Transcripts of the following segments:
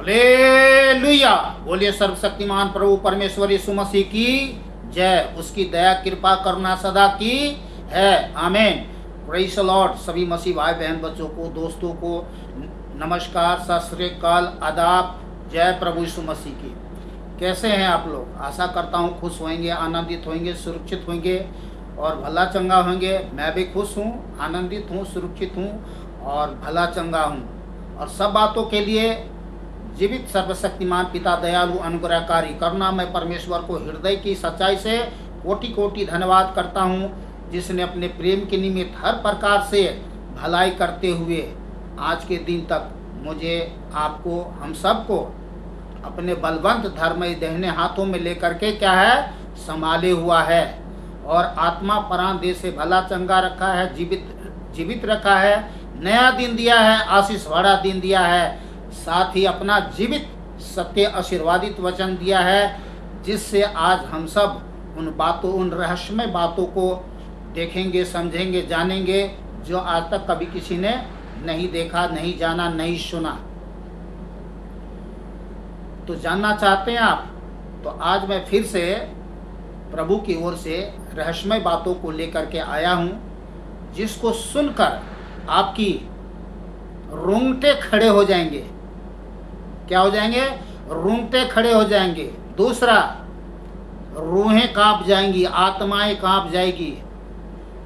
Hallelujah. बोलिए सर्वशक्तिमान प्रभु परमेश्वर यीशु मसीह की जय। उसकी दया कृपा करुणा सदा की है। आमीन। Praise the Lord. सभी मसीह भाई बहन बच्चों को, दोस्तों को नमस्कार, सत श्री अकाल, आदाब। जय प्रभु यीशु मसीह की। कैसे हैं आप लोग? आशा करता हूँ खुश होंगे, आनंदित होंगे, सुरक्षित होंगे और भला चंगा होंगे। मैं भी खुश हूँ, आनंदित हूँ, सुरक्षित हूँ और भला चंगा हूँ। और सब बातों के लिए जीवित सर्वशक्तिमान पिता दयालु अनुग्रहकारी करुणामय परमेश्वर को हृदय की सच्चाई से कोटि कोटि धन्यवाद करता हूँ, जिसने अपने प्रेम के निमित्त हर प्रकार से भलाई करते हुए आज के दिन तक मुझे, आपको, हम सबको अपने बलवंत धर्मय दाहिने हाथों में लेकर के क्या है, संभाले हुआ है और आत्मा प्राण देह से भला चंगा रखा है, जीवित रखा है, नया दिन दिया है, आशीष भरा दिन दिया है, साथ ही अपना जीवित सत्य आशीर्वादित वचन दिया है, जिससे आज हम सब उन रहस्यमय बातों को देखेंगे, समझेंगे, जानेंगे, जो आज तक कभी किसी ने नहीं देखा, नहीं जाना, नहीं सुना। तो जानना चाहते हैं आप? तो आज मैं फिर से प्रभु की ओर से रहस्यमय बातों को लेकर के आया हूँ, जिसको सुनकर आपकी रोंगटे खड़े हो जाएंगे। क्या हो जाएंगे? रोंगटे खड़े हो जाएंगे। दूसरा, रूहें कांप जाएंगी, आत्माएं कांप जाएगी।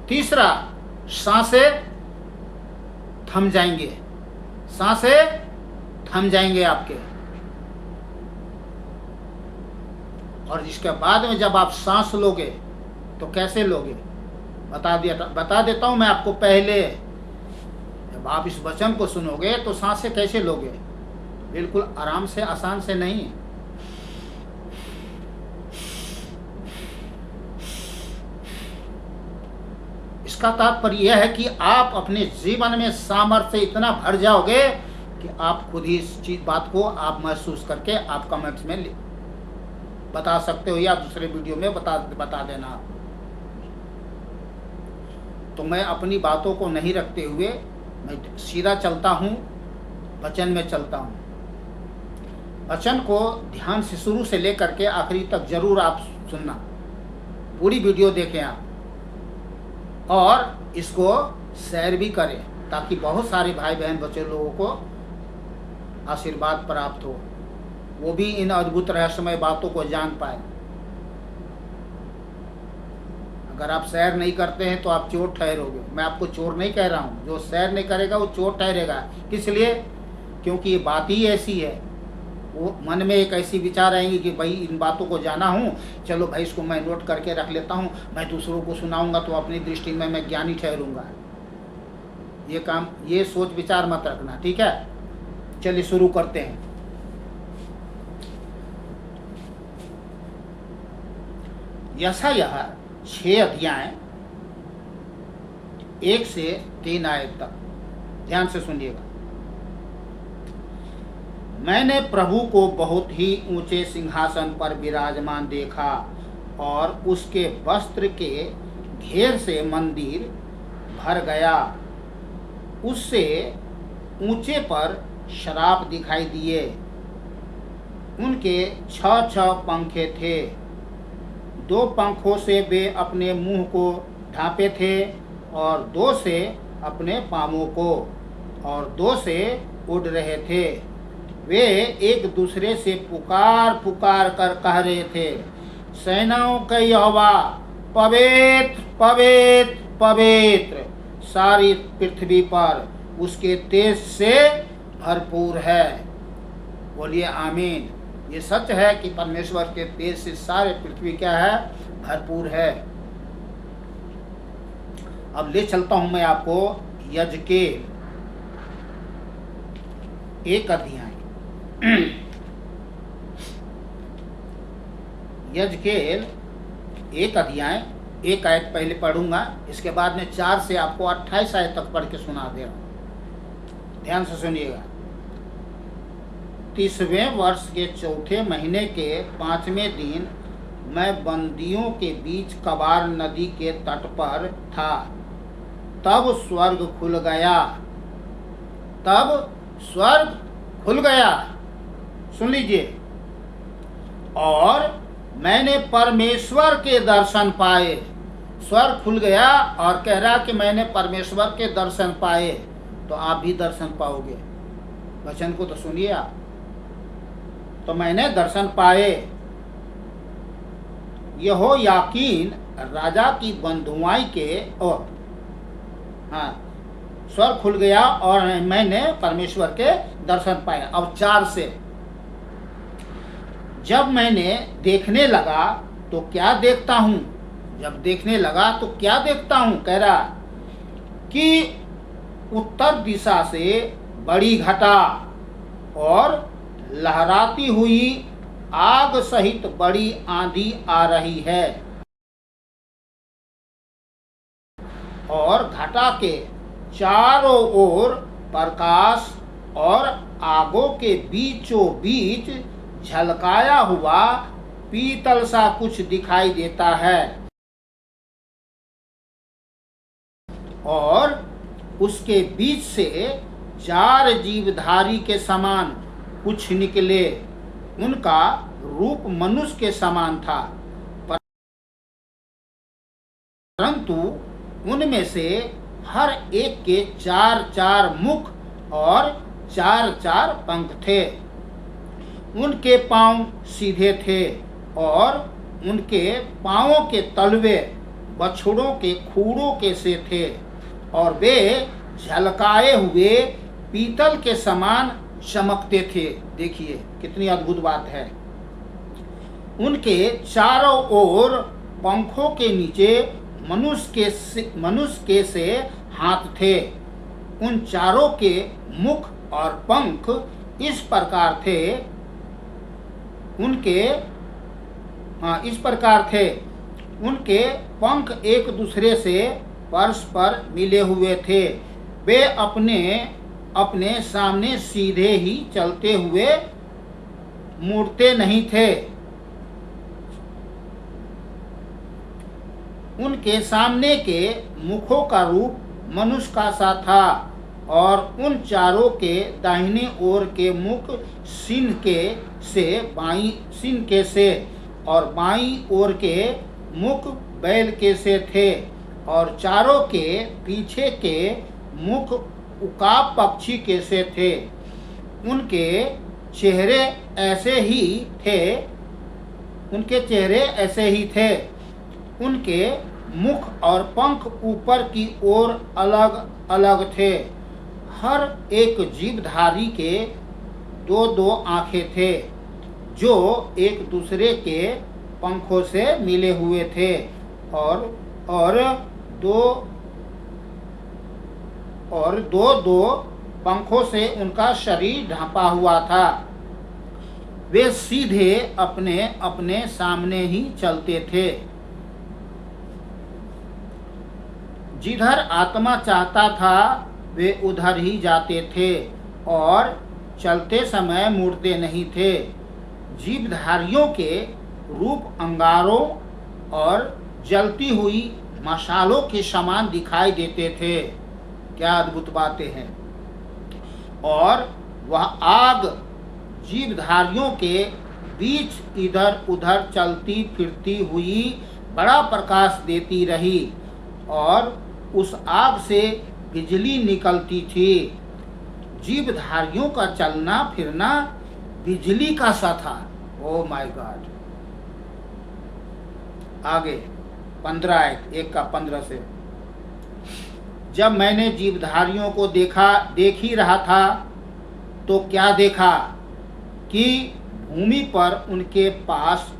तीसरा, सांसें थम जाएंगे, सांसें थम जाएंगे आपके। और इसके बाद में जब आप सांस लोगे तो कैसे लोगे? बता देता हूं मैं आपको पहले। जब आप इस वचन को सुनोगे तो सांसें कैसे लोगे? बिल्कुल आराम से, आसान से नहीं। इसका तात्पर्य यह है कि आप अपने जीवन में सामर्थ्य से इतना भर जाओगे कि आप खुद ही इस बात को आप महसूस करके आप कमेंट्स में बता सकते हो, या दूसरे वीडियो में बता देना आप। तो मैं अपनी बातों को नहीं रखते हुए मैं सीधा चलता हूँ, वचन में चलता हूँ। वचन को ध्यान से शुरू से लेकर के आखिरी तक जरूर आप सुनना, पूरी वीडियो देखें आप, और इसको शेयर भी करें, ताकि बहुत सारे भाई बहन बच्चे लोगों को आशीर्वाद प्राप्त हो, वो भी इन अद्भुत रहस्यमय बातों को जान पाए। अगर आप शेयर नहीं करते हैं तो आप चोर ठहरोगे। मैं आपको चोर नहीं कह रहा हूँ, जो शेयर नहीं करेगा वो चोर ठहरेगा। किस लिए? क्योंकि ये बात ही ऐसी है। वो मन में एक ऐसी विचार आएंगी कि भाई इन बातों को जाना हूँ, चलो भाई इसको मैं नोट करके रख लेता हूँ, मैं दूसरों को सुनाऊंगा तो अपनी दृष्टि में मैं ज्ञानी ठहरूंगा। ये काम, ये सोच विचार मत रखना, ठीक है? चलिए शुरू करते हैं। यशायाह 6 अध्याय 1 से 3 आयत तक ध्यान से सुनिएगा। मैंने प्रभु को बहुत ही ऊंचे सिंहासन पर विराजमान देखा और उसके वस्त्र के घेर से मंदिर भर गया। उससे ऊंचे पर शराफ दिखाई दिए। उनके 6 पंखे थे। 2 पंखों से वे अपने मुंह को ढांपे थे और 2 से अपने पांवों को, और 2 से उड़ रहे थे। वे एक दूसरे से पुकार पुकार कर कह रहे थे, सेनाओं का यहोवा, पवित्र पवित्र पवित्र, सारी पृथ्वी पर उसके तेज से भरपूर है। बोलिए आमीन। ये सच है कि परमेश्वर के तेज से सारे पृथ्वी क्या है? भरपूर है। अब ले चलता हूं मैं आपको यजकेल 1 अध्याय। यजकेल 1 अध्याय 1 आयत पहले पढ़ूंगा, इसके बाद में 4 से आपको 28 आयत तक पढ़ के सुना दे रहा हूं। ध्यान से सुनिएगा। 30वें वर्ष के 4थे महीने के 5वें दिन मैं बंदियों के बीच कबार नदी के तट पर था। तब स्वर्ग खुल गया। सुन लीजिए, और मैंने परमेश्वर के दर्शन पाए। स्वर खुल गया और कह रहा कि मैंने परमेश्वर के दर्शन पाए। तो आप भी दर्शन पाओगे। वचन को तो सुनिए आप। तो मैंने दर्शन पाए। यहोयाकीन राजा की बंधुआई के और स्वर खुल गया और मैंने परमेश्वर के दर्शन पाए। अब 4 से, जब मैंने देखने लगा तो क्या देखता हूं। जब देखने लगा तो क्या देखता हूं, कह रहा कि उत्तर दिशा से बड़ी घटा और लहराती हुई आग सहित बड़ी आंधी आ रही है, और घटा के चारों ओर प्रकाश और आगों के बीचों बीच झलकाया हुआ पीतल सा कुछ दिखाई देता है, और उसके बीच से 4 जीवधारी के समान कुछ निकले। उनका रूप मनुष्य के समान था, परंतु उनमें से हर एक के 4 मुख और 4 पंख थे। उनके पांव सीधे थे और उनके पांवों के तलवे बछड़ों के खूरों के से थे, और वे झलकाए हुए पीतल के समान चमकते थे। देखिए कितनी अद्भुत बात है। उनके चारों ओर पंखों के नीचे मनुष्य के से हाथ थे। उन चारों के मुख और पंख इस प्रकार थे, उनके पंख एक दूसरे से परस्पर मिले हुए थे। वे अपने सामने सीधे ही चलते हुए मुड़ते नहीं थे। उनके सामने के मुखों का रूप मनुष्य का सा था, और उन चारों के दाहिने ओर के मुख सिंह के से और बाईं ओर के मुख बैल के से थे, और चारों के पीछे के मुख उकाब पक्षी के से थे। उनके चेहरे ऐसे ही थे। उनके मुख और पंख ऊपर की ओर अलग अलग थे। हर एक जीवधारी के 2 आंखें थे, जो एक दूसरे के पंखों से मिले हुए थे, और दो पंखों से उनका शरीर ढांपा हुआ था। वे सीधे अपने अपने सामने ही चलते थे। जिधर आत्मा चाहता था वे उधर ही जाते थे, और चलते समय मुड़ते नहीं थे। जीवधारियों के रूप अंगारों और जलती हुई मशालों के समान दिखाई देते थे। क्या अद्भुत बातें हैं। और वह आग जीवधारियों के बीच इधर उधर चलती फिरती हुई बड़ा प्रकाश देती रही, और उस आग से बिजली निकलती थी। जीवधारियों का चलना फिरना बिजली का सा था। Oh my God. आगे 15 आयत 1 का 15 से। जब मैंने जीवधारियों को देख ही रहा था तो क्या देखा कि भूमि पर उनके पास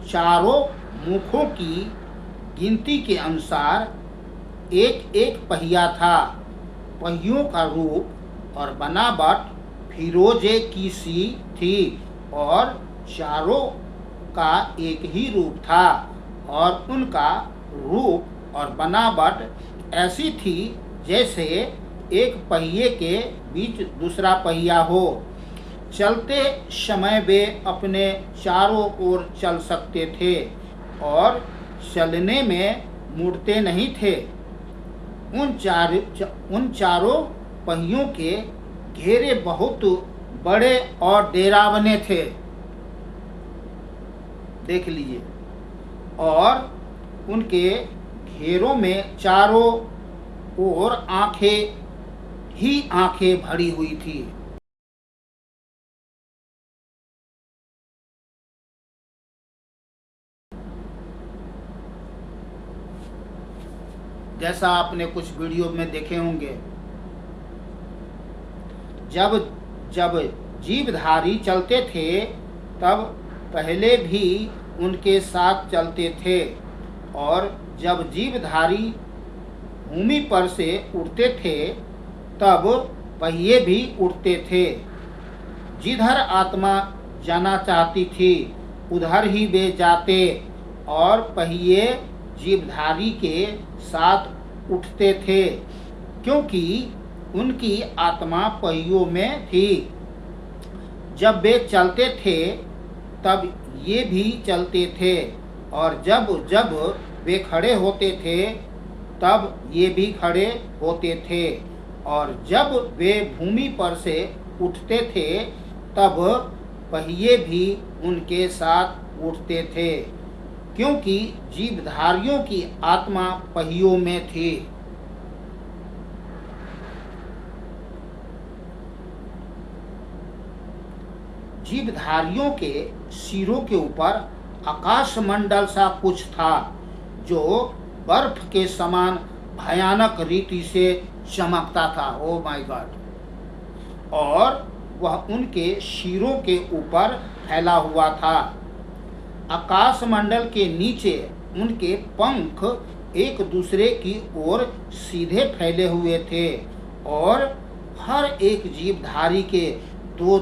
चारों मुखों की गिनती के अनुसार एक एक पहिया था। पहियों का रूप और बनावट फिरोजे की सी थी, और चारों का एक ही रूप था, और उनका रूप और बनावट ऐसी थी जैसे एक पहिए के बीच दूसरा पहिया हो। चलते समय वे अपने चारों ओर चल सकते थे और चलने में मुड़ते नहीं थे। उन चारों पहियों के घेरे बहुत बड़े और डेरावने थे, देख लीजिए, और उनके घेरों में चारों ओर आंखें ही आंखें भरी हुई थी। जैसा आपने कुछ वीडियो में देखे होंगे, जब जब जीवधारी चलते थे तब पहले भी उनके साथ चलते थे, और जब जीवधारी भूमि पर से उड़ते थे तब पहिए भी उड़ते थे। जिधर आत्मा जाना चाहती थी उधर ही वे जाते, और पहिए जीवधारी के साथ उठते थे, क्योंकि उनकी आत्मा पहियों में थी। जब वे चलते थे तब ये भी चलते थे, और जब जब वे खड़े होते थे तब ये भी खड़े होते थे, और जब वे भूमि पर से उठते थे तब पहिए भी उनके साथ उठते थे, क्योंकि जीवधारियों की आत्मा पहियों में थी। जीवधारियों के सिरों के ऊपर आकाश मंडल सा कुछ था, जो बर्फ के समान भयानक रीति से चमकता था। Oh my God! और वह उनके सिरों के ऊपर फैला हुआ था। आकाश मंडल के नीचे उनके पंख एक दूसरे की ओर सीधे फैले हुए थे, और हर एक जीवधारी के दो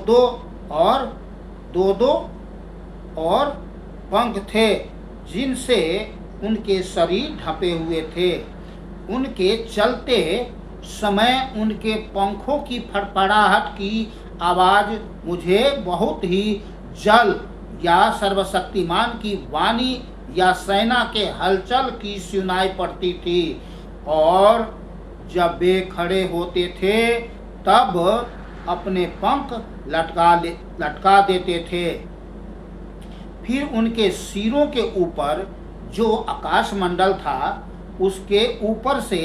दो और पंख थे, जिनसे उनके शरीर ढपे हुए थे। उनके चलते समय उनके पंखों की फड़फड़ाहट की आवाज़ मुझे बहुत ही जल या सर्वशक्तिमान की वाणी या सेना के हलचल की सुनाई पड़ती थी। और जब वे खड़े होते थे तब अपने पंख लटका देते थे। फिर उनके सिरों के ऊपर जो आकाश मंडल था उसके ऊपर से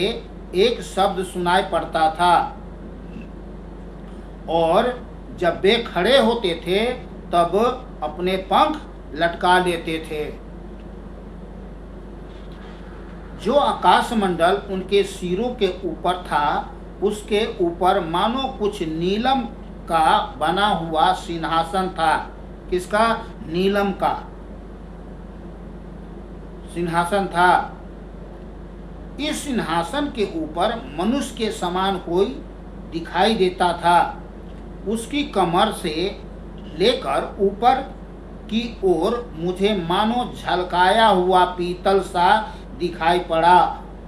एक शब्द सुनाई पड़ता था, और जब वे खड़े होते थे तब अपने पंख लटका लेते थे। जो आकाश मंडल उनके सिरों के ऊपर था उसके ऊपर मानो कुछ नीलम का बना हुआ सिंहासन था। किसका? नीलम का सिंहासन था। इस सिंहासन के ऊपर मनुष्य के समान कोई दिखाई देता था। उसकी कमर से लेकर ऊपर की ओर मुझे मानो झलकाया हुआ पीतल सा दिखाई पड़ा,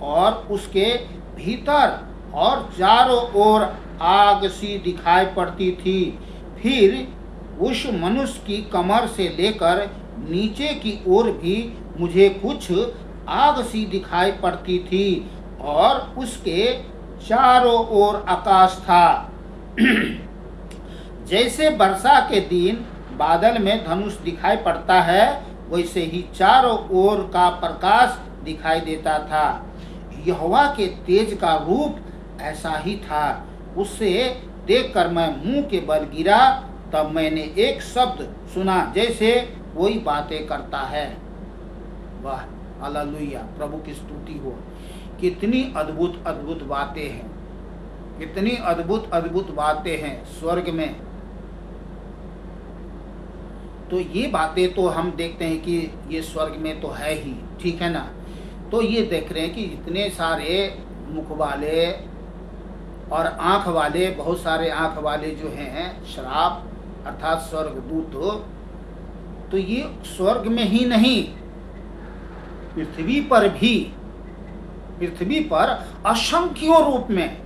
और उसके भीतर और चारों ओर आग सी दिखाई पड़ती थी। फिर उस मनुष्य की कमर से लेकर नीचे की ओर भी मुझे कुछ आग सी दिखाई पड़ती थी, और उसके चारों ओर आकाश था। जैसे वर्षा के दिन बादल में धनुष दिखाई पड़ता है, वैसे ही चारों ओर का प्रकाश दिखाई देता था। यहोवा के तेज का रूप ऐसा ही था। उससे देखकर मैं मुंह के बल गिरा। तब मैंने एक शब्द सुना जैसे कोई बातें करता है। वाह, हालेलुया, प्रभु की स्तुति हो। कितनी अद्भुत अद्भुत बातें हैं, कितनी अद्भुत अद्भुत बातें हैं स्वर्ग में। तो ये बातें तो हम देखते हैं कि ये स्वर्ग में तो है ही, ठीक है ना। तो ये देख रहे हैं कि इतने सारे मुख वाले और आँख वाले, बहुत सारे आँख वाले जो हैं शराब अर्थात स्वर्गदूत, तो ये स्वर्ग में ही नहीं, पृथ्वी पर भी, पृथ्वी पर असंख्यों रूप में।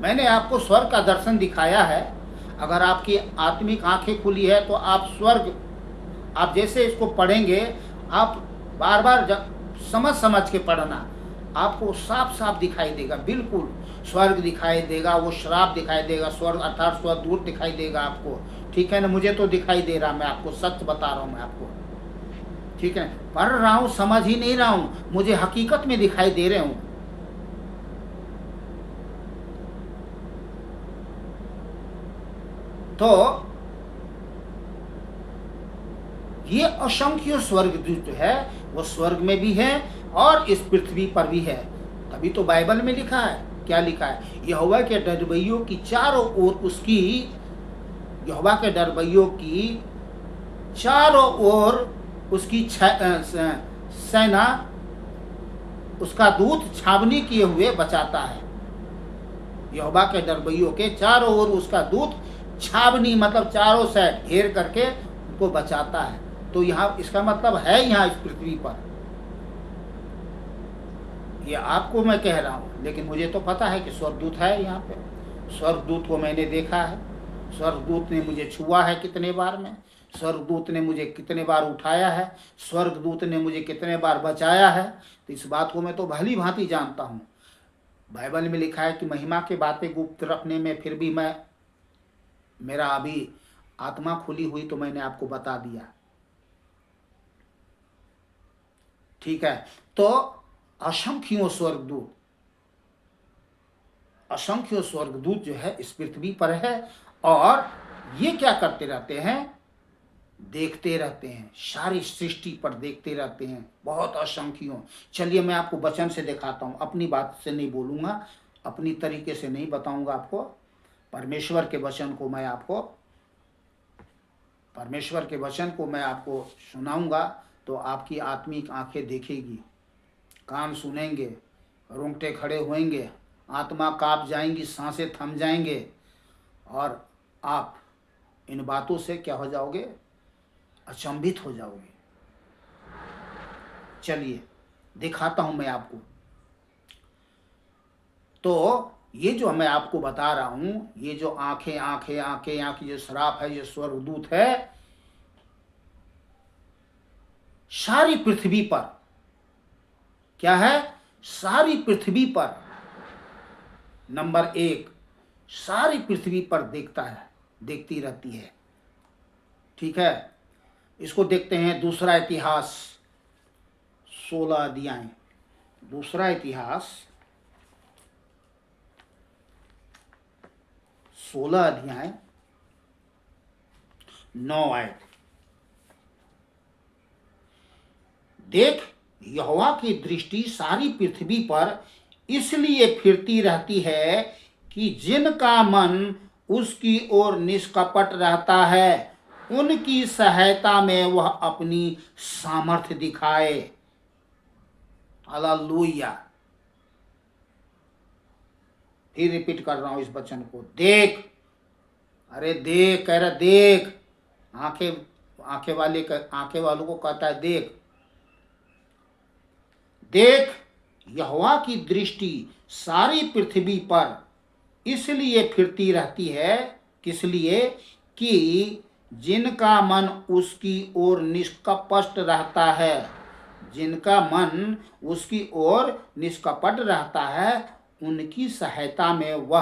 मैंने आपको स्वर्ग का दर्शन दिखाया है। अगर आपकी आत्मिक आंखें खुली है तो आप स्वर्ग, आप जैसे इसको पढ़ेंगे, आप बार बार समझ समझ के पढ़ना, आपको साफ साफ दिखाई देगा। बिल्कुल स्वर्ग दिखाई देगा, वो श्राप दिखाई देगा, स्वर्ग अर्थात स्वर्गदूत दिखाई देगा आपको, ठीक है ना। मुझे तो दिखाई दे रहा, मैं आपको सच बता रहा हूँ मैं आपको, ठीक है। पढ़ रहा हूँ, समझ ही नहीं रहा हूँ, मुझे हकीकत में दिखाई दे रहे हूँ। तो ये असंख्य स्वर्गदूत है, वो स्वर्ग में भी है और इस पृथ्वी पर भी है। तभी तो बाइबल में लिखा है, क्या लिखा है, यहोवा के डरवैयों की चारों ओर उसकी, यहोवा के डरवैयों की चारों ओर उसकी सेना, उसका दूत छावनी किए हुए बचाता है। यहोवा के डरवैयों के चारों ओर उसका दूत छावनी मतलब चारों साइड घेर करके उनको बचाता है। तो यहाँ इसका मतलब है, यहाँ इस पृथ्वी पर, ये आपको मैं कह रहा हूँ, लेकिन मुझे तो पता है कि स्वर्गदूत है यहाँ पे। स्वर्गदूत को मैंने देखा है, स्वर्गदूत ने मुझे छुआ है कितने बार में, स्वर्गदूत ने मुझे कितने बार उठाया है, स्वर्गदूत ने मुझे कितने बार बचाया है। तो इस बात को मैं तो भली भांति जानता हूँ। बाइबल में लिखा है कि महिमा की बातें गुप्त रखने में फिर भी मैं, मेरा अभी आत्मा खुली हुई तो मैंने आपको बता दिया, ठीक है। तो असंख्यों स्वर्गदूत, असंख्य स्वर्गदूत जो है इस पृथ्वी पर है, और ये क्या करते रहते हैं, देखते रहते हैं, सारी सृष्टि पर देखते रहते हैं, बहुत असंख्यों। चलिए मैं आपको वचन से दिखाता हूँ, अपनी बात से नहीं बोलूँगा, अपनी तरीके से नहीं बताऊँगा आपको, परमेश्वर के वचन को मैं आपको, परमेश्वर के वचन को मैं आपको सुनाऊँगा, तो आपकी आत्मिक आंखें देखेगी, कान सुनेंगे, रोंगटे खड़े होंगे, आत्मा कांप जाएंगी, सांसें थम जाएंगे, और आप इन बातों से क्या हो जाओगे, अचंभित हो जाओगे। चलिए दिखाता हूं मैं आपको। तो ये जो मैं आपको बता रहा हूं, ये जो आंखें आंखें आंखें, यहाँ की जो श्राप है, ये स्वर्गदूत है, सारी पृथ्वी पर क्या है, सारी पृथ्वी पर, नंबर 1 सारी पृथ्वी पर देखता है, देखती रहती है, ठीक है। इसको देखते हैं दूसरा इतिहास 16 अध्याय, दूसरा इतिहास 16 अध्याय 9 आयत। देख, यहोवा की दृष्टि सारी पृथ्वी पर इसलिए फिरती रहती है कि जिनका मन उसकी ओर निष्कपट रहता है, उनकी सहायता में वह अपनी सामर्थ्य दिखाए। हालेलुया। फिर रिपीट कर रहा हूं इस वचन को, देख, अरे देख, कह रहा देख, आंखें, आंखें वालों को कहता है देख, देख, यहोवा की दृष्टि सारी पृथ्वी पर इसलिए फिरती रहती है, किस लिए, कि जिनका मन उसकी ओर निष्कपट रहता है, जिनका मन उसकी ओर निष्कपट रहता है, उनकी सहायता में वह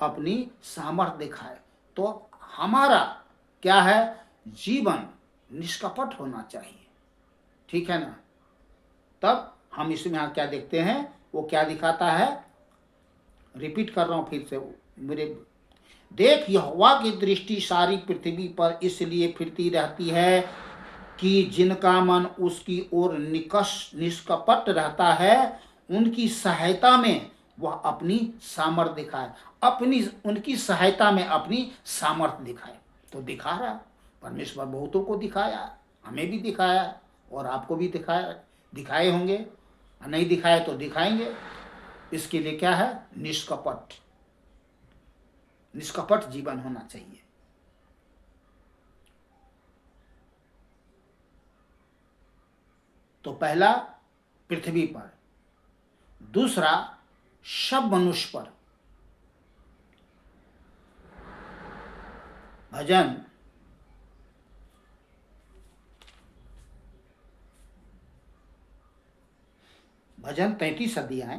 अपनी सामर्थ्य दिखाए। तो हमारा क्या है, जीवन निष्कपट होना चाहिए, ठीक है ना। तब हम इसमें यहाँ क्या देखते हैं, वो क्या दिखाता है, रिपीट कर रहा हूं फिर से मेरे, देख, यहोवा की दृष्टि सारी पृथ्वी पर इसलिए फिरती रहती है कि जिनका मन उसकी ओर निष्कपट रहता है, उनकी सहायता में वह अपनी सामर्थ्य दिखाए, अपनी, उनकी सहायता में अपनी सामर्थ्य दिखाए। तो दिखा रहा परमेश्वर, बहुतों को दिखाया, हमें भी दिखाया और आपको भी दिखाया, दिखाए होंगे, नहीं दिखाए तो दिखाएंगे। इसके लिए क्या है, निष्कपट, निष्कपट जीवन होना चाहिए। तो पहला पृथ्वी पर, दूसरा सब मनुष्य पर। भजन 33 अध्याय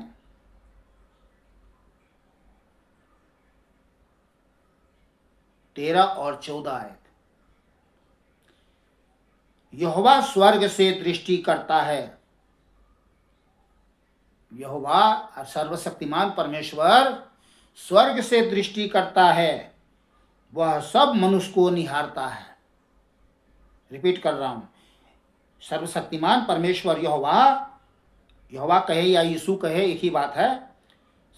13 और 14 आयत। यहोवा स्वर्ग से दृष्टि करता है। यहोवा सर्वशक्तिमान परमेश्वर स्वर्ग से दृष्टि करता है, वह सब मनुष्य को निहारता है। रिपीट कर रहा हूं, सर्वशक्तिमान परमेश्वर यहोवा, यहोवा कहे या यीशु कहे एक ही बात है।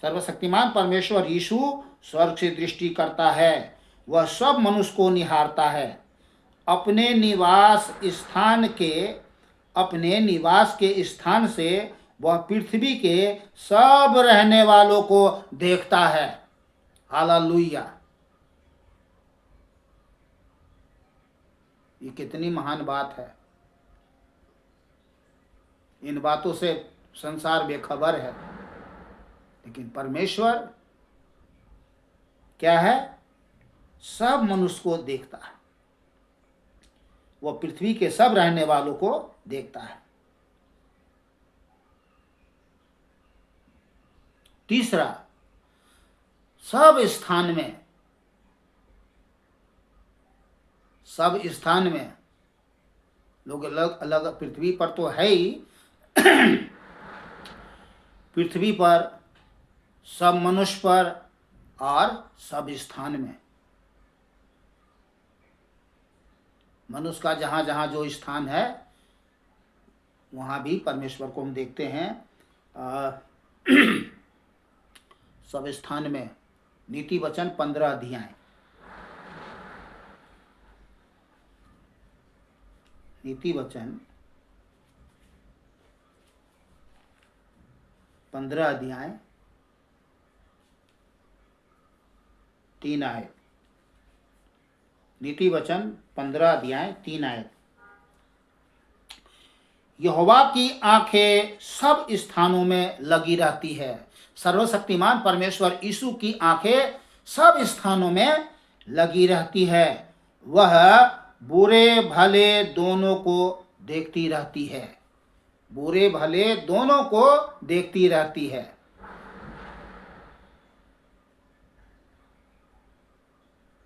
सर्वशक्तिमान परमेश्वर यीशु स्वर्ग से दृष्टि करता है, वह सब मनुष्य को निहारता है। अपने निवास के स्थान से वह पृथ्वी के सब रहने वालों को देखता है। हालेलुया। ये कितनी महान बात है। इन बातों से संसार बेखबर है, लेकिन परमेश्वर क्या है? सब मनुष्य को देखता है, वह पृथ्वी के सब रहने वालों को देखता है। तीसरा, सब स्थान में लोग अलग अलग पृथ्वी पर तो है ही, पृथ्वी पर, सब मनुष्य पर और सब स्थान में। मनुष्य का जहां जहां जो स्थान है वहां भी परमेश्वर को हम देखते हैं। सब स्थान में। नीति वचन 15 अध्याय। नीति वचन 15 अध्याय 3 आयत। नीति वचन 15 अध्याय 3 आयत। यहोवा की आंखें सब स्थानों में लगी रहती है। सर्वशक्तिमान परमेश्वर यीशु की आंखें सब स्थानों में लगी रहती है। वह बुरे भले दोनों को देखती रहती है। बुरे भले दोनों को देखती रहती है।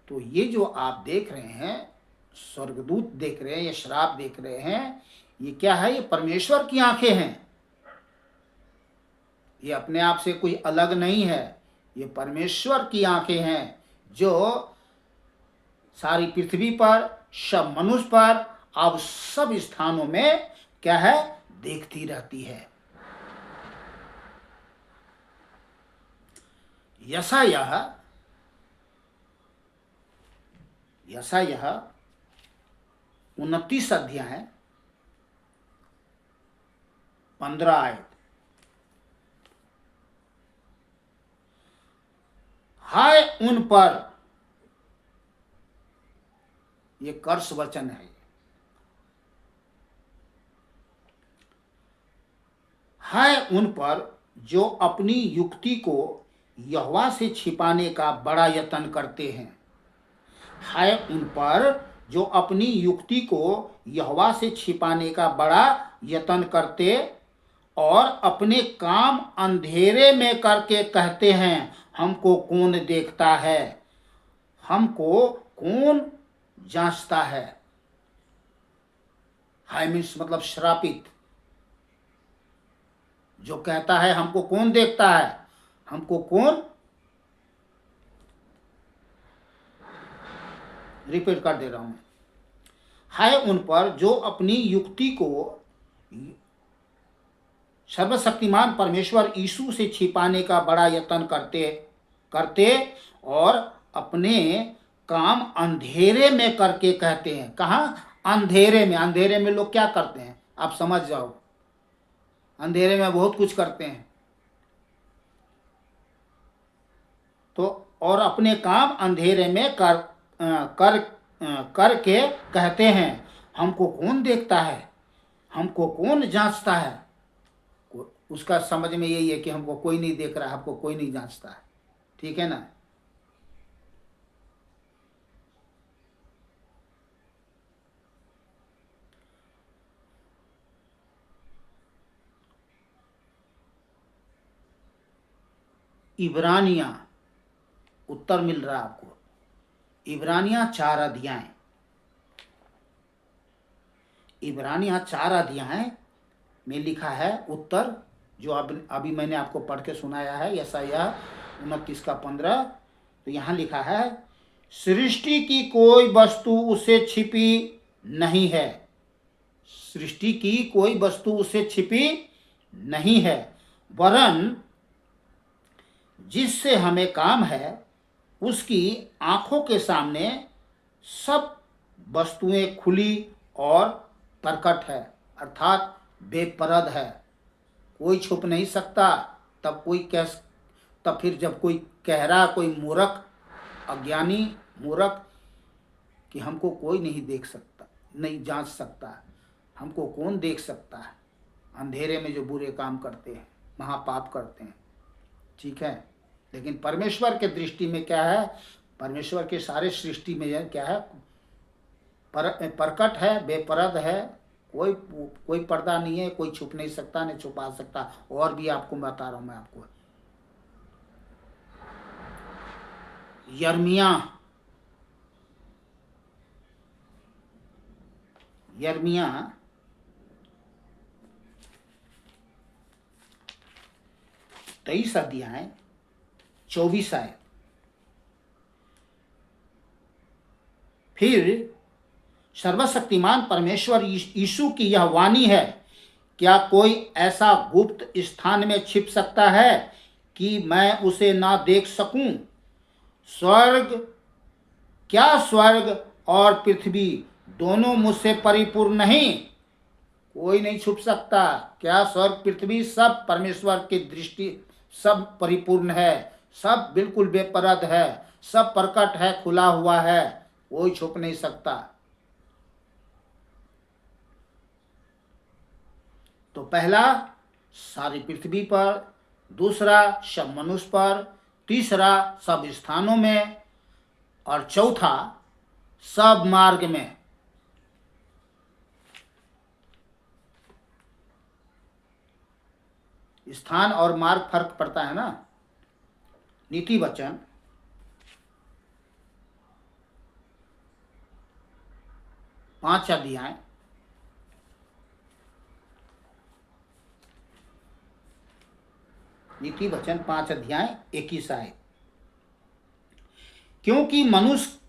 तो ये जो आप देख रहे हैं, स्वर्गदूत देख रहे हैं, ये श्राप देख रहे हैं, ये क्या है? ये परमेश्वर की आंखें हैं। ये अपने आप से कोई अलग नहीं है, ये परमेश्वर की आंखें हैं जो सारी पृथ्वी पर, सब मनुष्य पर, अब सब स्थानों में क्या है? देखती रहती है। यशायाह 29 अध्याय 15 आयत। हाय उन पर, ये कर्स वचन है। हाय उन पर जो अपनी युक्ति को यहोवा से छिपाने का बड़ा यत्न करते हैं। हाय उन पर जो अपनी युक्ति को यहोवा से छिपाने का बड़ा यत्न करते और अपने काम अंधेरे में करके कहते हैं, हमको कौन देखता है, हमको कौन जांचता है। हाय मीन्स मतलब श्रापित। जो कहता है हमको कौन देखता है, हमको कौन, रिपीट कर दे रहा हूं मैं। हाय उन पर जो अपनी युक्ति को सर्वशक्तिमान परमेश्वर यीशु से छिपाने का बड़ा यत्न करते और अपने काम अंधेरे में करके कहते हैं। कहाँ? अंधेरे में। अंधेरे में लोग क्या करते हैं आप समझ जाओ। अंधेरे में बहुत कुछ करते हैं। तो और अपने काम अंधेरे में करके कहते हैं, हमको कौन देखता है, हमको कौन जांचता है। उसका समझ में यही है कि हमको कोई नहीं देख रहा है, हमको कोई नहीं जांचता है। ठीक है ना? इब्रानिया उत्तर मिल रहा है आपको। इब्रानियां 4 अध्याय, इब्रानियां 4 अध्याय में लिखा है उत्तर, जो अभी मैंने आपको पढ़ के सुनाया है, यशायाह 29 का 15। तो यहाँ लिखा है, सृष्टि की कोई वस्तु उसे छिपी नहीं है, सृष्टि की कोई वस्तु उसे छिपी नहीं है, वरन जिससे हमें काम है उसकी आंखों के सामने सब वस्तुएं खुली और प्रकट है, अर्थात बेपरद है, कोई छुप नहीं सकता। तब फिर जब कोई कह रहा, कोई मूर्ख, अज्ञानी मूर्ख, कि हमको कोई नहीं देख सकता, नहीं जांच सकता, हमको कौन देख सकता है, अंधेरे में जो बुरे काम करते हैं, महापाप करते हैं, ठीक है। लेकिन परमेश्वर के दृष्टि में क्या है, परमेश्वर के सारे सृष्टि में क्या है, प्रकट है, बेपरद है, कोई पर्दा नहीं है, कोई छुप नहीं सकता, नहीं छुपा सकता। और भी आपको बता रहा हूं मैं आपको, यर्मिया 23 अध्याय 24 आयत। फिर सर्वशक्तिमान परमेश्वर यीशु की यह वाणी है, क्या कोई ऐसा गुप्त स्थान में छिप सकता है कि मैं उसे ना देख सकूं? स्वर्ग और पृथ्वी दोनों मुझसे परिपूर्ण नहीं? कोई नहीं छुप सकता। क्या स्वर्ग पृथ्वी सब परमेश्वर की दृष्टि सब परिपूर्ण है, सब बिल्कुल बेपरद है, सब प्रकट है, खुला हुआ है, कोई छुप नहीं सकता। तो पहला सारी पृथ्वी पर, दूसरा सब मनुष्य पर, तीसरा सब स्थानों में, और चौथा सब मार्ग में। स्थान और मार्ग फर्क पड़ता है ना। नीति वचन 5 अध्याय 21 आयत। क्योंकि मनुष्य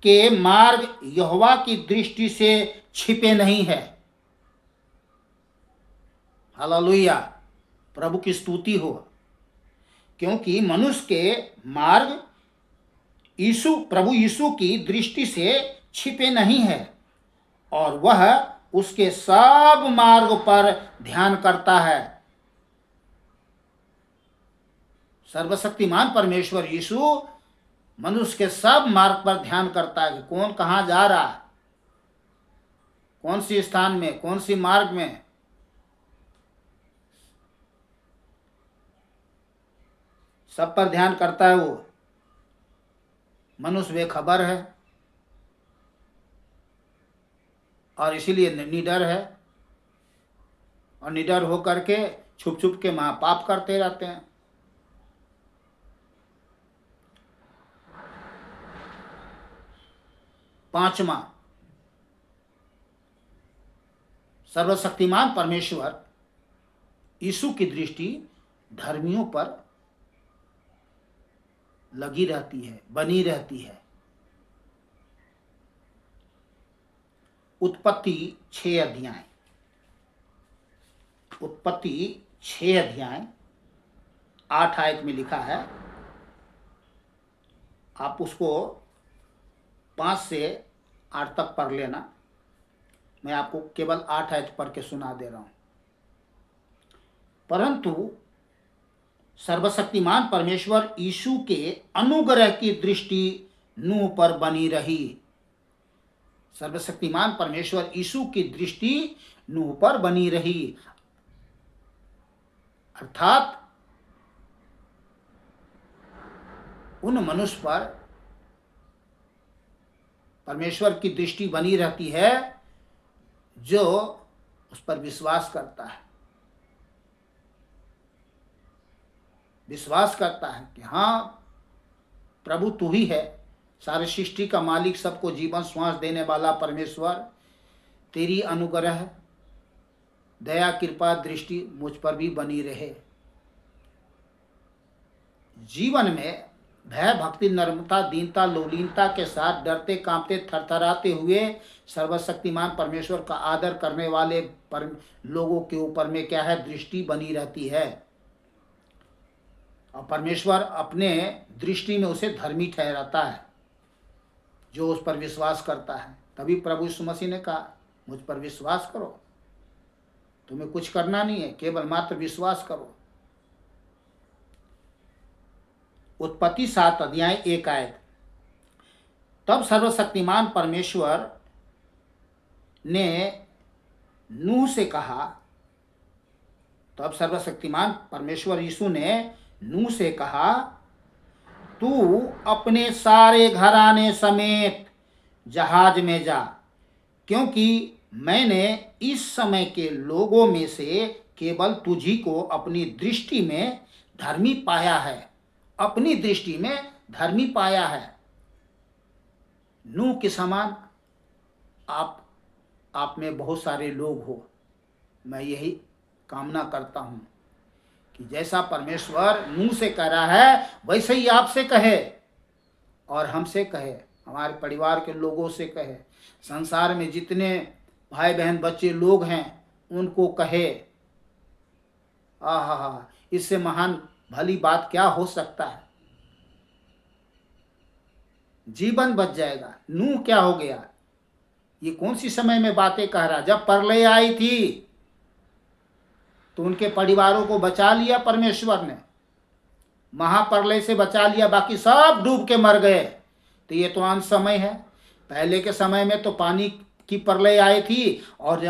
के मार्ग यहोवा की दृष्टि से छिपे नहीं है। हालेलुया, प्रभु की स्तुति हो। क्योंकि मनुष्य के मार्ग प्रभु यीशु की दृष्टि से छिपे नहीं है, और वह उसके सब मार्ग पर ध्यान करता है। सर्वशक्तिमान परमेश्वर यीशु मनुष्य के सब मार्ग पर ध्यान करता है कि कौन कहाँ जा रहा है, कौन सी स्थान में, कौन सी मार्ग में। सब पर ध्यान करता है वो। मनुष्य बेखबर है और इसीलिए निडर है, और निडर होकर के छुप छुप के महापाप करते रहते हैं। पांचवा, सर्वशक्तिमान परमेश्वर यीशु की दृष्टि धर्मियों पर लगी रहती है, बनी रहती है। उत्पत्ति 6 अध्याय 8 आयत में लिखा है। आप उसको 5 से 8 तक पढ़ लेना। मैं आपको केवल 8 आयत पढ़ के सुना दे रहा हूं। परंतु सर्वशक्तिमान परमेश्वर यीशु के अनुग्रह की दृष्टि नूह पर बनी रही। सर्वशक्तिमान परमेश्वर यीशु की दृष्टि नूह पर बनी रही, अर्थात उन मनुष्य पर परमेश्वर की दृष्टि बनी रहती है जो उस पर विश्वास करता है। विश्वास करता है कि हाँ प्रभु तू ही है, सारे सृष्टि का मालिक, सबको जीवन श्वास देने वाला परमेश्वर, तेरी अनुग्रह, दया, कृपा, दृष्टि मुझ पर भी बनी रहे। जीवन में भय, भक्ति, नम्रता, दीनता, लोलीनता के साथ डरते, कांपते, थरथराते हुए सर्वशक्तिमान परमेश्वर का आदर करने वाले लोगों के ऊपर में क्या है, दृष्टि बनी रहती है। और परमेश्वर अपने दृष्टि में उसे धर्मी ठहराता है जो उस पर विश्वास करता है। तभी प्रभु यीशु मसीह ने कहा, मुझ पर विश्वास करो, तुम्हें कुछ करना नहीं है, केवल मात्र विश्वास करो। उत्पत्ति 7 अध्याय 1 आयत। तब सर्वशक्तिमान परमेश्वर ने नूह से कहा, तब सर्वशक्तिमान परमेश्वर यीशु ने नूह से कहा, तू अपने सारे घराने समेत जहाज में जा, क्योंकि मैंने इस समय के लोगों में से केवल तुझी को अपनी दृष्टि में धर्मी पाया है। अपनी दृष्टि में धर्मी पाया है। नूह के समान आप में बहुत सारे लोग हो। मैं यही कामना करता हूं कि जैसा परमेश्वर नूह से कह रहा है वैसे ही आपसे कहे और हमसे कहे, हमारे परिवार के लोगों से कहे, संसार में जितने भाई बहन बच्चे लोग हैं उनको कहे। आहा, इससे महान भली बात क्या हो सकता है। जीवन बच जाएगा। नूह क्या हो गया, ये कौन सी समय में बातें कह रहा। जब प्रलय आई थी तो उनके परिवारों को बचा लिया परमेश्वर ने, महाप्रलय से बचा लिया, बाकी सब डूब के मर गए। तो ये तो अंत समय है। पहले के समय में तो पानी की प्रलय आई थी, और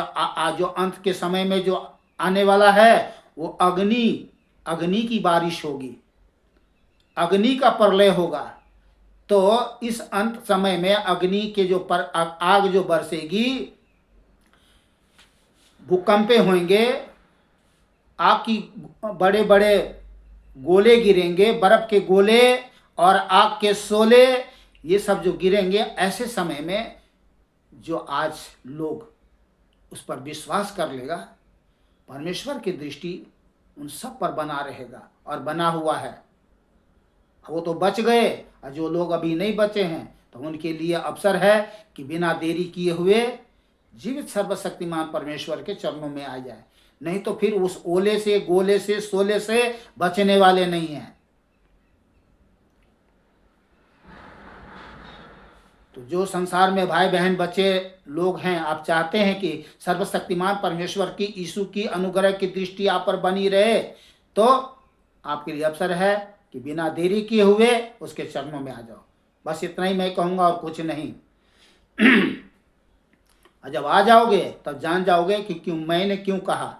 जो अंत के समय में जो आने वाला है वो अग्नि की बारिश होगी, अग्नि का प्रलय होगा। तो इस अंत समय में अग्नि के जो आग जो बरसेगी, भूकंपे होंगे, आग की बड़े बड़े गोले गिरेंगे, बर्फ के गोले और आग के शोले, ये सब जो गिरेंगे, ऐसे समय में जो आज लोग उस पर विश्वास कर लेगा, परमेश्वर की दृष्टि उन सब पर बना रहेगा और बना हुआ है। वो तो बच गए, और जो लोग अभी नहीं बचे हैं तो उनके लिए अवसर है कि बिना देरी किए हुए जीवित सर्वशक्तिमान परमेश्वर के चरणों में आ जाए। नहीं तो फिर उस ओले से, गोले से, शोले से बचने वाले नहीं हैं। तो जो संसार में भाई बहन बच्चे लोग हैं, आप चाहते हैं कि सर्वशक्तिमान परमेश्वर की, यीशु की अनुग्रह की दृष्टि आप पर बनी रहे, तो आपके लिए अवसर है कि बिना देरी किए हुए उसके चरणों में आ जाओ। बस इतना ही मैं कहूँगा और कुछ नहीं। जब आ जाओगे तब जान जाओगे कि मैंने क्यों कहा।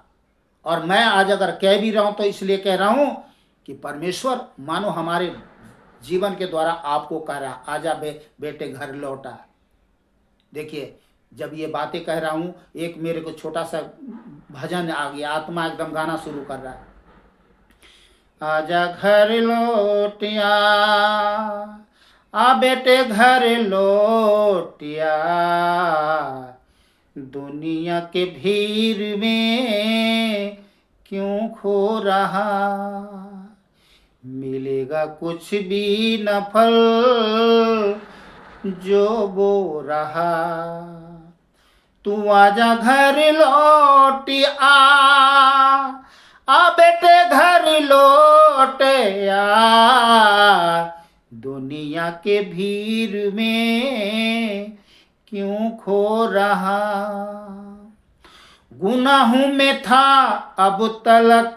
और मैं आज अगर कह भी रहा हूँ तो इसलिए कह रहा हूँ कि परमेश्वर मानो हमारे जीवन के द्वारा आपको कह रहा, आजा बेटे घर लौटा। देखिए, जब ये बातें कह रहा हूँ, एक मेरे को छोटा सा भजन आ गया, आत्मा एकदम गाना शुरू कर रहा है। आजा घर लौटिया, आ बेटे घर लौटिया, दुनिया के भीड़ में क्यों खो रहा, मिलेगा कुछ भी न फल जो बो रहा। तू आजा घर लौट आ बेटे घर लौट आ, दुनिया के भीड़ में क्यों खो रहा। गुनाहों में था अब तलक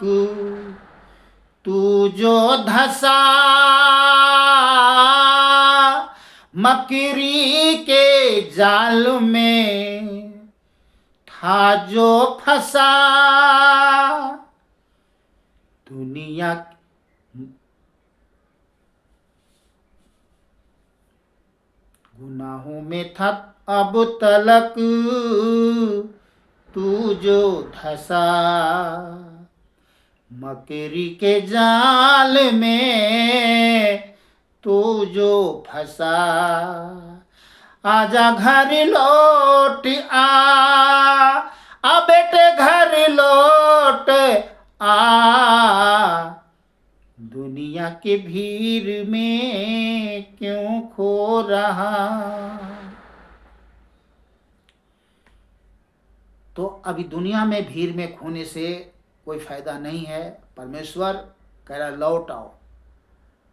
तू जो धसा, मकरी के जाल में था जो फंसा। दुनिया गुनाहों में था अब तलक तू जो धसा, मकरी के जाल में तू जो फंसा, आजा घर लौट आ बेटे घर लौट आ, दुनिया के भीड़ में क्यों खो रहा। तो अभी दुनिया में भीड़ में खोने से कोई फायदा नहीं है। परमेश्वर कह रहा लौट आओ।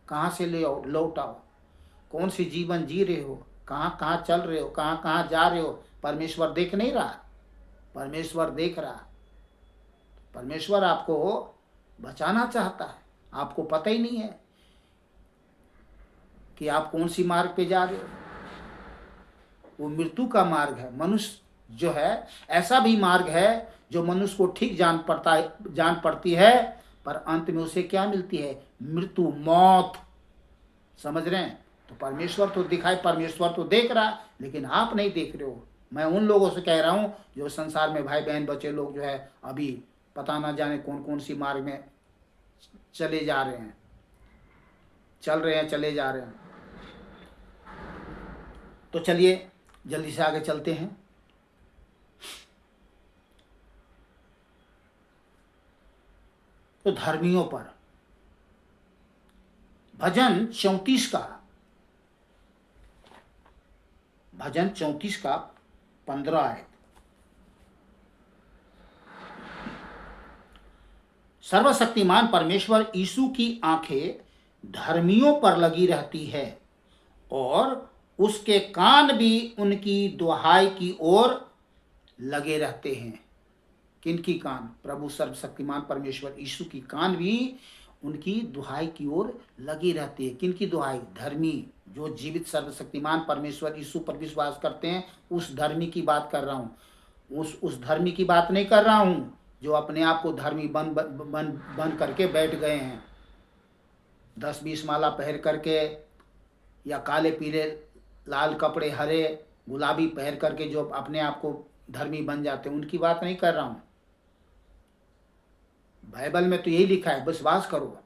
कहाँ से ले आओ? लौट आओ। कौन सी जीवन जी रहे हो, कहाँ कहाँ चल रहे हो, कहाँ कहाँ जा रहे हो? परमेश्वर देख नहीं रहा? परमेश्वर देख रहा। परमेश्वर आपको बचाना चाहता है। आपको पता ही नहीं है कि आप कौन सी मार्ग पे जा रहे हो। वो मृत्यु का मार्ग है। मनुष्य जो है ऐसा भी मार्ग है जो मनुष्य को ठीक जान पड़ती है, पर अंत में उसे क्या मिलती है? मृत्यु, मौत। समझ रहे हैं? तो परमेश्वर तो दिखाई, परमेश्वर तो देख रहा, लेकिन आप नहीं देख रहे हो। मैं उन लोगों से कह रहा हूं जो संसार में भाई बहन बच्चे लोग जो है अभी पता ना जाने कौन कौन सी मार्ग में चले जा रहे हैं, चले जा रहे हैं। तो चलिए जल्दी से आगे चलते हैं। तो धर्मियों पर भजन 34 का 15 आयत। सर्वशक्तिमान परमेश्वर यीशु की आंखें धर्मियों पर लगी रहती है और उसके कान भी उनकी दुहाई की ओर लगे रहते हैं। किनकी कान? प्रभु सर्वशक्तिमान परमेश्वर यीशु की कान भी उनकी दुहाई की ओर लगी रहती है। किनकी दुहाई? धर्मी, जो जीवित सर्वशक्तिमान परमेश्वर यीशु पर विश्वास करते हैं, उस धर्मी की बात कर रहा हूँ। उस धर्मी की बात नहीं कर रहा हूँ जो अपने आप को धर्मी बन करके बैठ गए हैं, 10-20 माला पहन करके या काले पीले लाल कपड़े हरे गुलाबी पहन करके जो अपने आप को धर्मी बन जाते हैं, उनकी बात नहीं कर रहा हूँ। बाइबल में तो यही लिखा है, विश्वास करो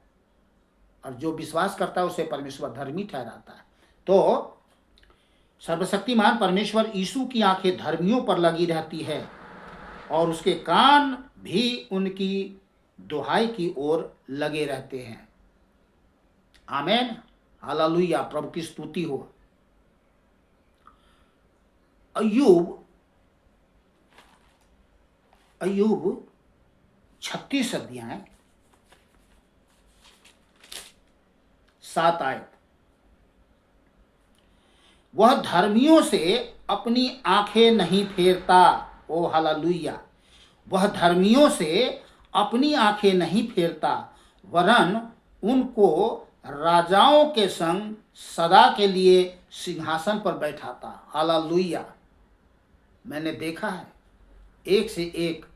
और जो विश्वास करता है उसे परमेश्वर धर्मी ठहराता है। तो सर्वशक्तिमान परमेश्वर यीशु की आंखें धर्मियों पर लगी रहती है और उसके कान भी उनकी दुहाई की ओर लगे रहते हैं। आमीन, हालेलुया, प्रभु की स्तुति हो। अय्यूब 36 अध्याय 7 आयत। वह धर्मियों से अपनी आंखें नहीं फेरता। ओ हालेलुया। वह धर्मियों से अपनी आंखें नहीं फेरता, वरन उनको राजाओं के संग सदा के लिए सिंहासन पर बैठाता। हालेलुया। मैंने देखा है एक से एक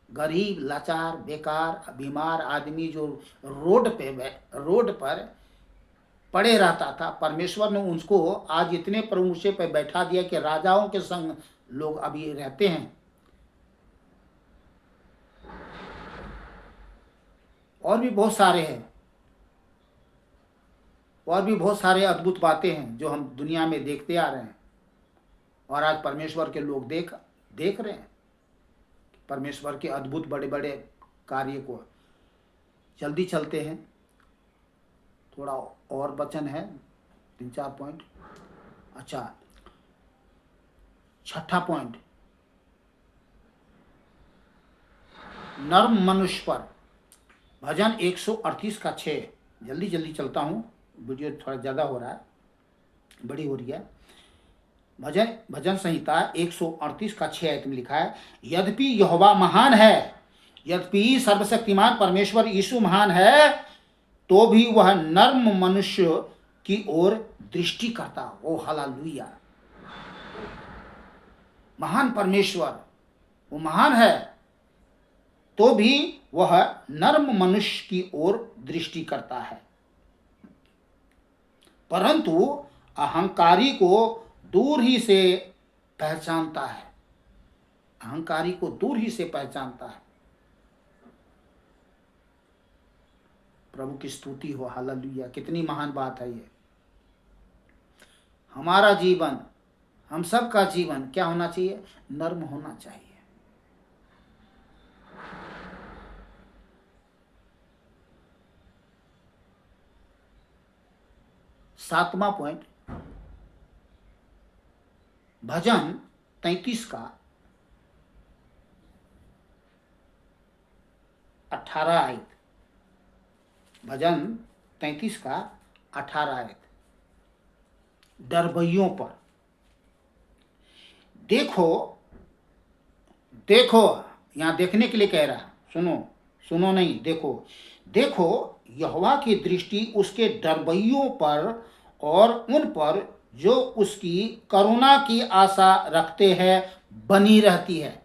गरीब, लाचार, बेकार, बीमार आदमी जो रोड पर पड़े रहता था, परमेश्वर ने उसको आज इतने प्रमुखे पे बैठा दिया कि राजाओं के संग लोग अभी रहते हैं। और भी बहुत सारे हैं, और भी बहुत सारे अद्भुत बातें हैं जो हम दुनिया में देखते आ रहे हैं और आज परमेश्वर के लोग देख रहे हैं परमेश्वर के अद्भुत बड़े बड़े कार्य को। जल्दी चलते हैं, थोड़ा और वचन है, 3-4 पॉइंट। अच्छा, 6ठा पॉइंट, नर्म मनुष्य पर भजन 138 का 6। जल्दी चलता हूँ, वीडियो थोड़ा ज़्यादा हो रहा है, बड़ी हो रही है। भजन संहिता 138 का 6 आयत में लिखा है, यद्यपि यहोवा महान है, यद्यपि सर्वशक्तिमान परमेश्वर यीशु महान है, तो भी वह नर्म मनुष्य की ओर दृष्टि करता। ओ हालेलुया। महान परमेश्वर, वो महान है, तो भी वह नर्म मनुष्य की ओर दृष्टि करता है, परंतु अहंकारी को दूर ही से पहचानता है। अहंकारी को दूर ही से पहचानता है। प्रभु की स्तुति हो। हालेलुया। कितनी महान बात है ये। हमारा जीवन, हम सब का जीवन क्या होना चाहिए? नर्म होना चाहिए। सातवां पॉइंट, भजन 33 का 18 आयत। भजन 33 का 18 आयत। डरबइयों पर देखो, देखो, यहां देखने के लिए कह रहा, सुनो, सुनो नहीं, देखो, देखो यहोवा की दृष्टि उसके डरबइयों पर और उन पर जो उसकी करुणा की आशा रखते हैं बनी रहती है।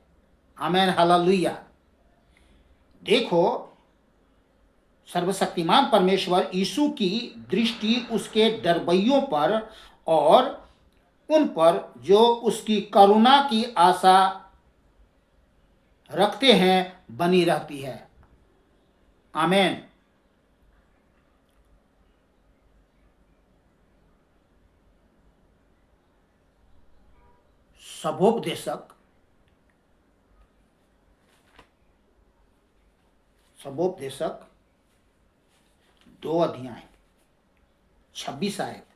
आमेन, हालेलुया। देखो, सर्वशक्तिमान परमेश्वर यीशु की दृष्टि उसके डरबइयों पर और उन पर जो उसकी करुणा की आशा रखते हैं बनी रहती है। आमेन। सबोपदेशक, सबोपदेशक 2 अध्याय 26 आयत।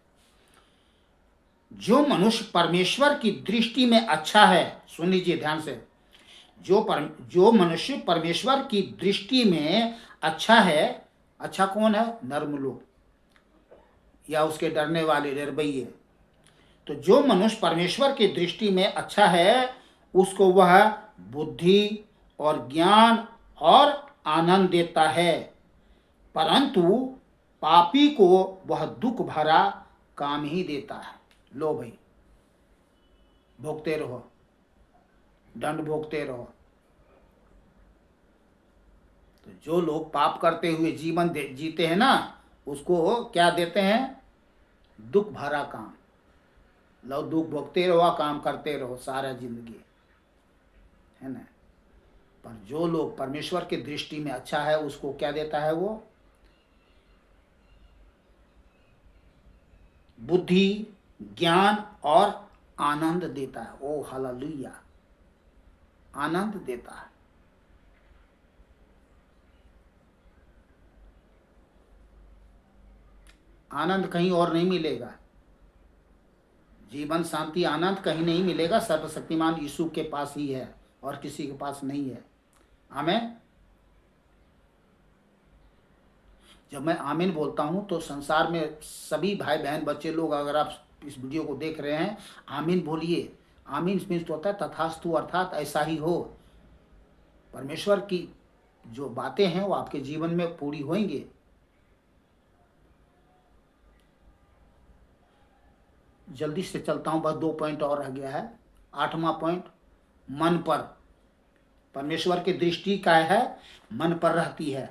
जो मनुष्य परमेश्वर की दृष्टि में अच्छा है, सुन लीजिए ध्यान से, जो मनुष्य परमेश्वर की दृष्टि में अच्छा है, अच्छा कौन है? नर्म लोग या उसके डरने वाले डरबइये। तो जो मनुष्य परमेश्वर की दृष्टि में अच्छा है उसको वह बुद्धि और ज्ञान और आनंद देता है, परंतु पापी को वह दुख भरा काम ही देता है। लो भाई, भोगते रहो, दंड भोगते रहो। तो जो लोग पाप करते हुए जीवन जीते हैं ना, उसको क्या देते हैं? दुख भरा काम। लो, दुख भोगते रहो, काम करते रहो सारा जिंदगी, है ना। पर जो लोग परमेश्वर की दृष्टि में अच्छा है उसको क्या देता है? वो बुद्धि, ज्ञान और आनंद देता है। ओ हालेलुया, आनंद देता है। आनंद कहीं और नहीं मिलेगा। जीवन, शांति, आनंद कहीं नहीं मिलेगा, सर्वशक्तिमान यीशु के पास ही है और किसी के पास नहीं है। आमीन। जब मैं आमीन बोलता हूं तो संसार में सभी भाई बहन बच्चे लोग, अगर आप इस वीडियो को देख रहे हैं, आमीन बोलिए। आमीन मीन्स होता है तथास्तु, अर्थात ऐसा ही हो। परमेश्वर की जो बातें हैं वो आपके जीवन में पूरी होंगी। जल्दी से चलता हूं, बस 2 पॉइंट और रह गया है। 8वां पॉइंट, मन पर। परमेश्वर की दृष्टि क्या है? मन पर रहती है।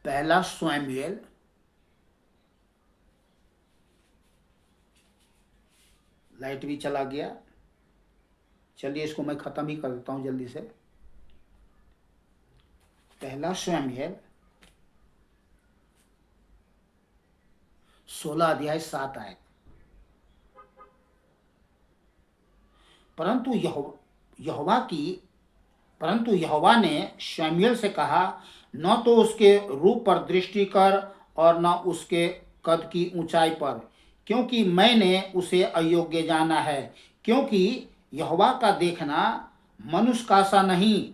पहला शमूएल, लाइट भी चला गया, चलिए इसको मैं खत्म ही कर देता हूं जल्दी से। पहला शमूएल 16 अध्याय 7 आयत। परंतु यहोवा ने शमूएल से कहा, न तो उसके रूप पर दृष्टि कर और न उसके कद की ऊंचाई पर, क्योंकि मैंने उसे अयोग्य जाना है। क्योंकि यहोवा का देखना मनुष्य का सा नहीं,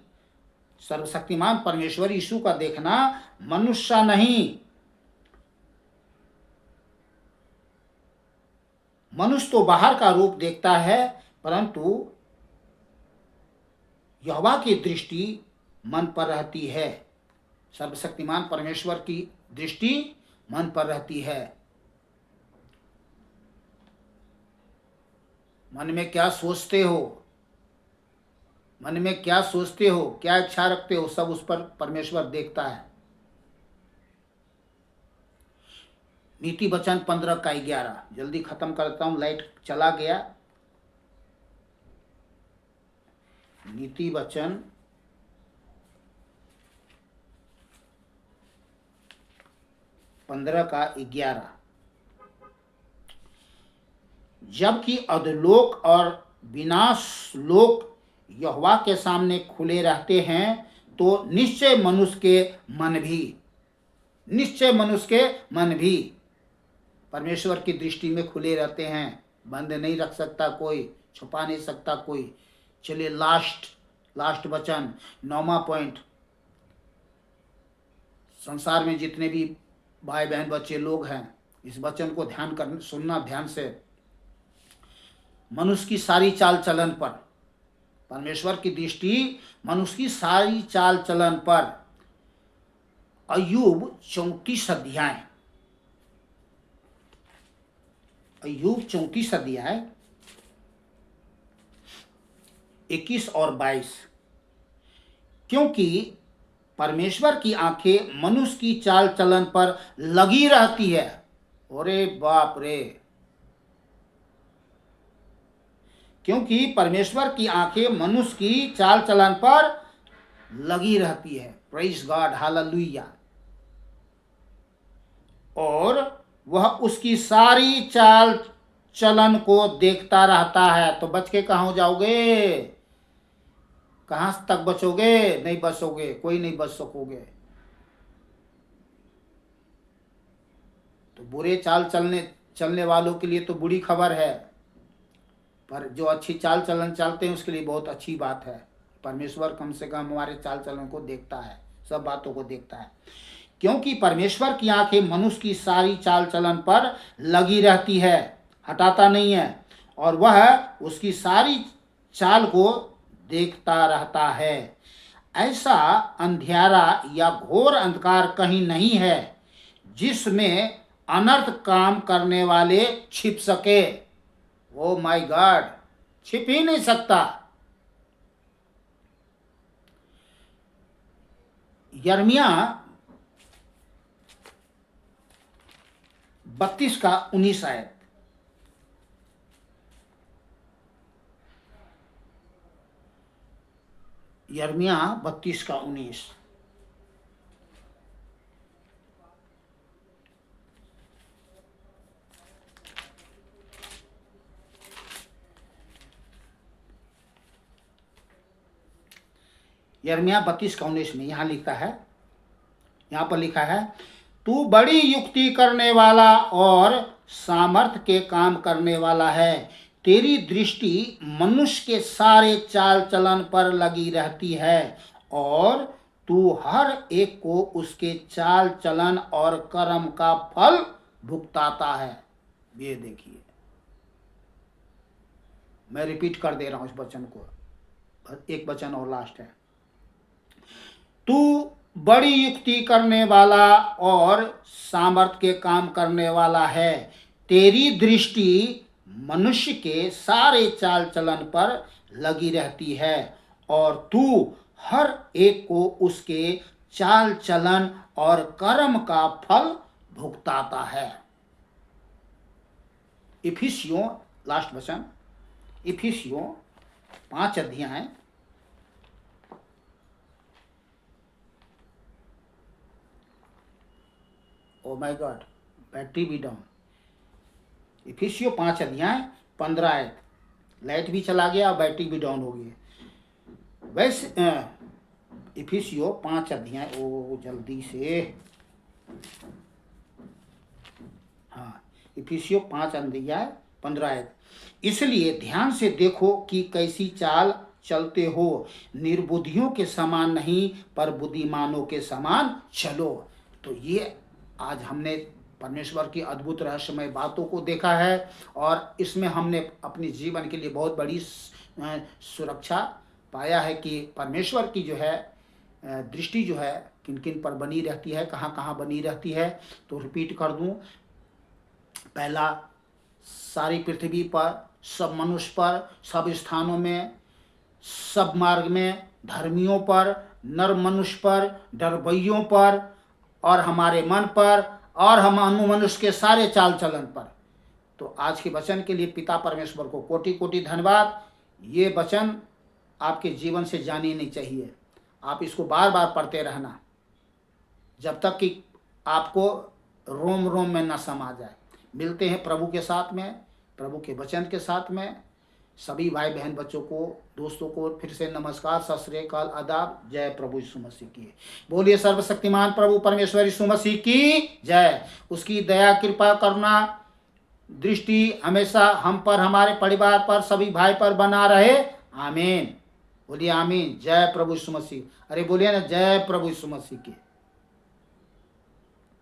सर्वशक्तिमान परमेश्वर यीशु का देखना मनुष्य सा नहीं। मनुष्य तो बाहर का रूप देखता है, परंतु यहोवा की दृष्टि मन पर रहती है। सर्वशक्तिमान परमेश्वर की दृष्टि मन पर रहती है। मन में क्या सोचते हो, मन में क्या सोचते हो, क्या इच्छा रखते हो, सब उस पर परमेश्वर देखता है। नीति वचन 15 का 11, जल्दी खत्म करता हूं, लाइट चला गया। नीति वचन 15 15 का 11। जबकि अधोलोक और विनाश लोक यहोवा के सामने खुले रहते हैं, तो निश्चय मनुष्य के मन भी परमेश्वर की दृष्टि में खुले रहते हैं। बंद नहीं रख सकता कोई, छुपा नहीं सकता कोई। चलिए लास्ट वचन, 9वां पॉइंट। संसार में जितने भी भाई बहन बच्चे लोग हैं, इस वचन को सुनना ध्यान से। मनुष्य की सारी चाल चलन पर, परमेश्वर की दृष्टि मनुष्य की सारी चाल चलन पर। अय्यूब 34 अध्याय, अय्यूब 34 अध्याय 21 और 22। क्योंकि परमेश्वर की आंखें मनुष्य की चाल चलन पर लगी रहती है। अरे बाप रे! क्योंकि परमेश्वर की आंखें मनुष्य की चाल चलन पर लगी रहती है। Praise God, hallelujah. और वह उसकी सारी चाल चलन को देखता रहता है। तो बच के कहाँ जाओगे? कहां तक बचोगे? नहीं बचोगे, कोई नहीं बच सकोगे। तो बुरे चाल चलने वालों के लिए तो बुरी खबर है, पर जो अच्छी चाल चलन चलते हैं उसके लिए बहुत अच्छी बात है। परमेश्वर कम से कम हमारे चाल चलन को देखता है, सब बातों को देखता है। क्योंकि परमेश्वर की आंखें मनुष्य की सारी चाल चलन पर लगी रहती है, हटाता नहीं है, और वह उसकी सारी चाल को देखता रहता है। ऐसा अंधियारा या घोर अंधकार कहीं नहीं है जिसमें अनर्थ काम करने वाले छिप सके। ओ माय गॉड, छिप ही नहीं सकता। यिर्मयाह 32 का 19 आयत। यिर्मयाह 32 का 19। यिर्मयाह 32 का 19 में यहाँ पर लिखा है, तू बड़ी युक्ति करने वाला और सामर्थ्य के काम करने वाला है। तेरी दृष्टि मनुष्य के सारे चाल चलन पर लगी रहती है, और तू हर एक को उसके चाल चलन और कर्म का फल भुगताता है। ये देखिए, मैं रिपीट कर दे रहा हूं इस वचन को, एक वचन और लास्ट है। तू बड़ी युक्ति करने वाला और सामर्थ्य के काम करने वाला है। तेरी दृष्टि मनुष्य के सारे चाल चलन पर लगी रहती है, और तू हर एक को उसके चाल चलन और कर्म का फल भुगताता है। इफिसियों, लास्ट वचन, इफिसियों 5 अध्याय 'ओ माय गॉड, बैटरी भी डाउन। इफिसियों 5 अध्याय 15 आयत। लाइट भी चला गया और बैटरी भी डाउन हो गई। वैसे इफिसियों 5 अध्याय, ओ जल्दी से, हाँ, इफिसियों 5 अध्याय 15 आयत। इसलिए ध्यान से देखो कि कैसी चाल चलते हो, निर्बुद्धियों के समान नहीं पर बुद्धिमानों के समान चलो। तो ये आज हमने परमेश्वर की अद्भुत रहस्यमय बातों को देखा है, और इसमें हमने अपने जीवन के लिए बहुत बड़ी सुरक्षा पाया है कि परमेश्वर की जो है दृष्टि जो है किन किन पर बनी रहती है, कहाँ कहाँ बनी रहती है। तो रिपीट कर दूं, पहला, सारी पृथ्वी पर, सब मनुष्य पर, सब स्थानों में, सब मार्ग में, धर्मियों पर, नर मनुष्य पर, डरबइयों पर, और हमारे मन पर, और हम मनुष्य के सारे चाल चलन पर। तो आज के वचन के लिए पिता परमेश्वर को कोटि कोटि धन्यवाद। ये वचन आपके जीवन से जानी नहीं चाहिए। आप इसको बार बार पढ़ते रहना, जब तक कि आपको रोम रोम में न समा जाए। मिलते हैं प्रभु के साथ में, प्रभु के वचन के साथ में। सभी भाई बहन बच्चों को, दोस्तों को फिर से नमस्कार, सत श्री अकाल, आदाब। जय प्रभु यीशु मसीह की। बोलिए सर्वशक्तिमान प्रभु परमेश्वर यीशु मसीह की जय। उसकी दया, कृपा, करुणा, दृष्टि हमेशा हम पर, हमारे परिवार पर, सभी भाई पर बना रहे। आमीन। बोलिए आमीन। जय प्रभु यीशु मसीह। अरे बोलिए ना, जय प्रभु यीशु मसीह की।